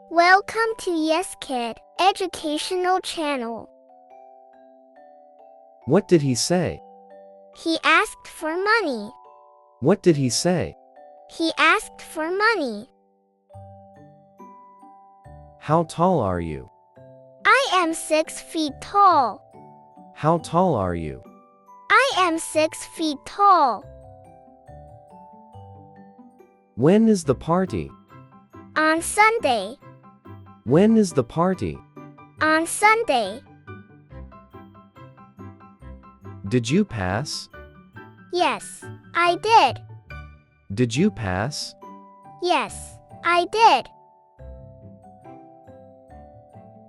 Welcome to Yes Kid Educational Channel. What did he say? He asked for money. What did he say? He asked for money. How tall are you? I am 6 feet tall. How tall are you? I am 6 feet tall. When is the party? On Sunday. When is the party? On Sunday. Did you pass? Yes, I did. Did you pass? Yes, I did.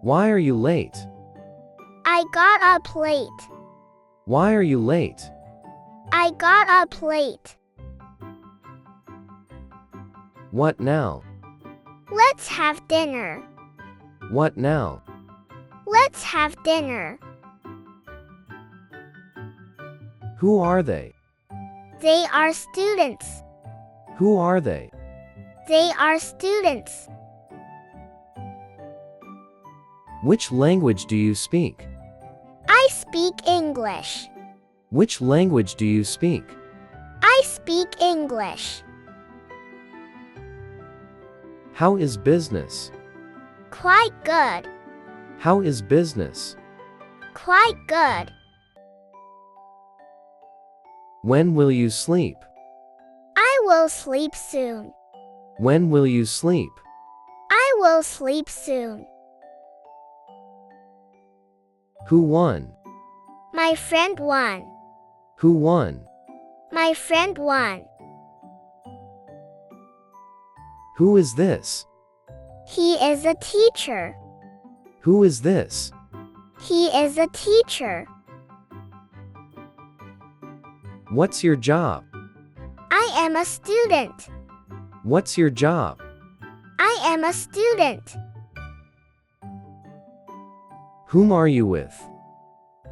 Why are you late? I got up late. Why are you late? I got up late. What now? Let's have dinner. What now? Let's have dinner. Who are they? They are students. Who are they? They are students. Which language do you speak? I speak English. Which language do you speak? I speak English. How is business? Quite good. How is business? Quite good. When will you sleep? I will sleep soon. When will you sleep? I will sleep soon. Who won? My friend won. Who won? My friend won. Who is this? He is a teacher. Who is this? He is a teacher. What's your job? I am a student. What's your job? I am a student. Whom are you with?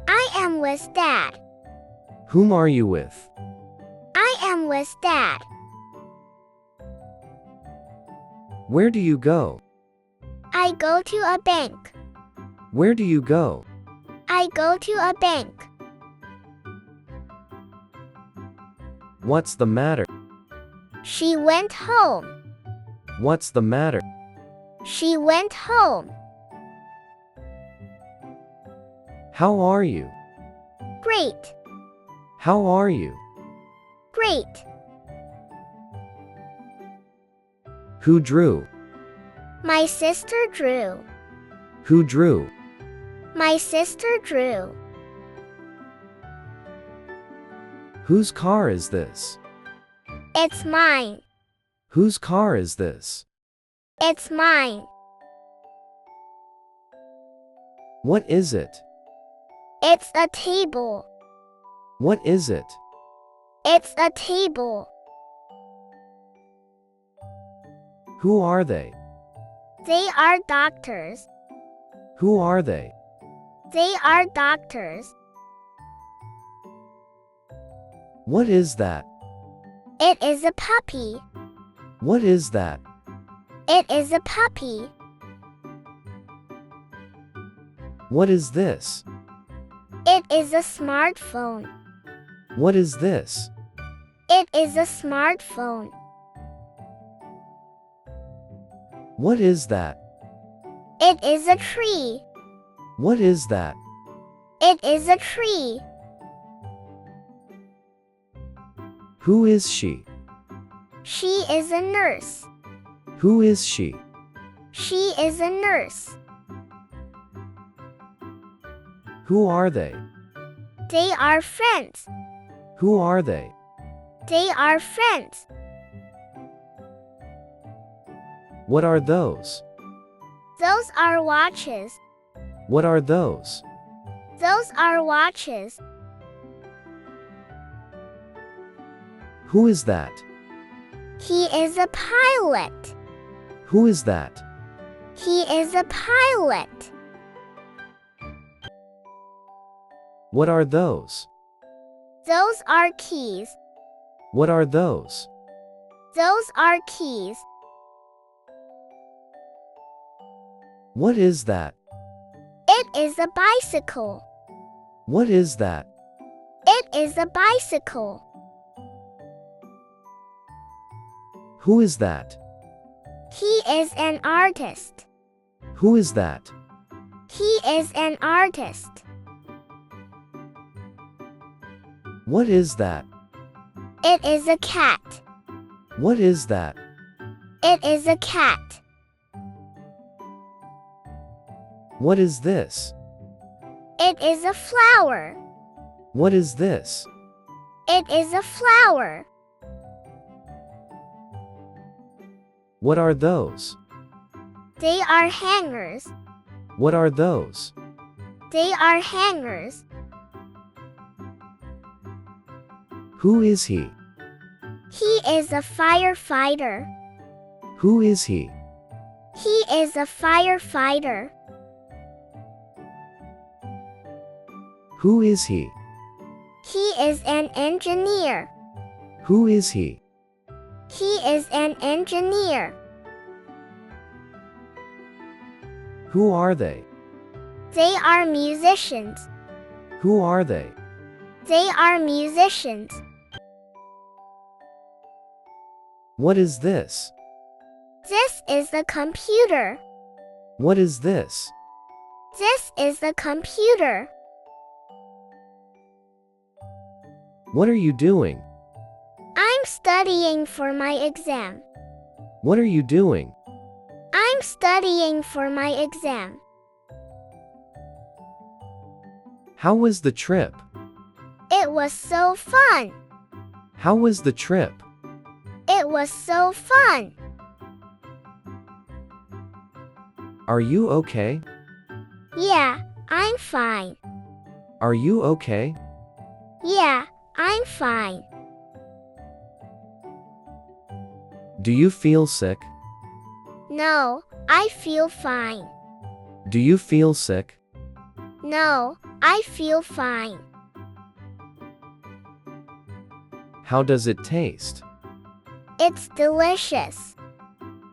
I am with Dad. Whom are you with? I am with Dad. Where do you go? I go to a bank. Where do you go? I go to a bank. What's the matter? She went home. What's the matter? She went home. How are you? Great. How are you? Great. Who drew? My sister drew. Who drew? My sister drew. Whose car is this? It's mine. Whose car is this? It's mine. What is it? It's a table. What is it? It's a table. Who are they? They are doctors. Who are they? They are doctors. What is that? It is a puppy. What is that? It is a puppy. What is this? It is a smartphone. What is this? It is a smartphone. What is that? It is a tree. What is that? It is a tree. Who is she? She is a nurse. Who is she? She is a nurse. Who are they? They are friends. Who are they? They are friends. What are those? Those are watches. What are those? Those are watches. Who is that? He is a pilot. Who is that? He is a pilot. What are those? Those are keys. What are those? Those are keys. What is that? It is a bicycle. What is that? It is a bicycle. Who is that? He is an artist. Who is that? He is an artist. What is that? It is a cat. What is that? It is a cat. What is this? It is a flower. What is this? It is a flower. What are those? They are hangers. What are those? They are hangers. Who is he? He is a firefighter. Who is he? He is a firefighter. Who is he? He is an engineer. Who is he? He is an engineer. Who are they? They are musicians. Who are they? They are musicians. What is this? This is a computer. What is this? This is a computer. What are you doing? I'm studying for my exam. What are you doing? I'm studying for my exam. How was the trip? It was so fun. How was the trip? It was so fun. Are you okay? Yeah, I'm fine. Are you okay? Yeah, I'm fine. Do you feel sick? No, I feel fine. Do you feel sick? No, I feel fine. How does it taste? It's delicious.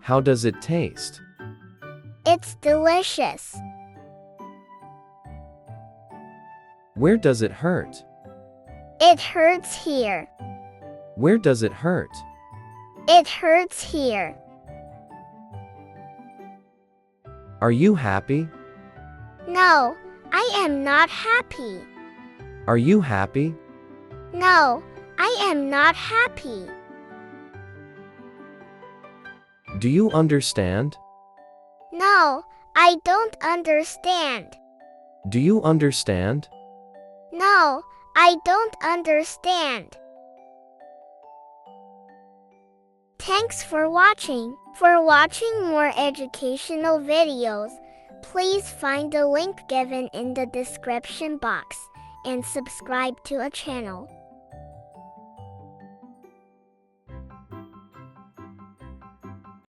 How does it taste? It's delicious. Where does it hurt? It hurts here. Where does it hurt? It hurts here. Are you happy? No, I am not happy. Are you happy? No, I am not happy. Do you understand? No, I don't understand. Do you understand? No, I don't understand. Thanks for watching. For watching more educational videos, please find the link given in the description box and subscribe to our channel.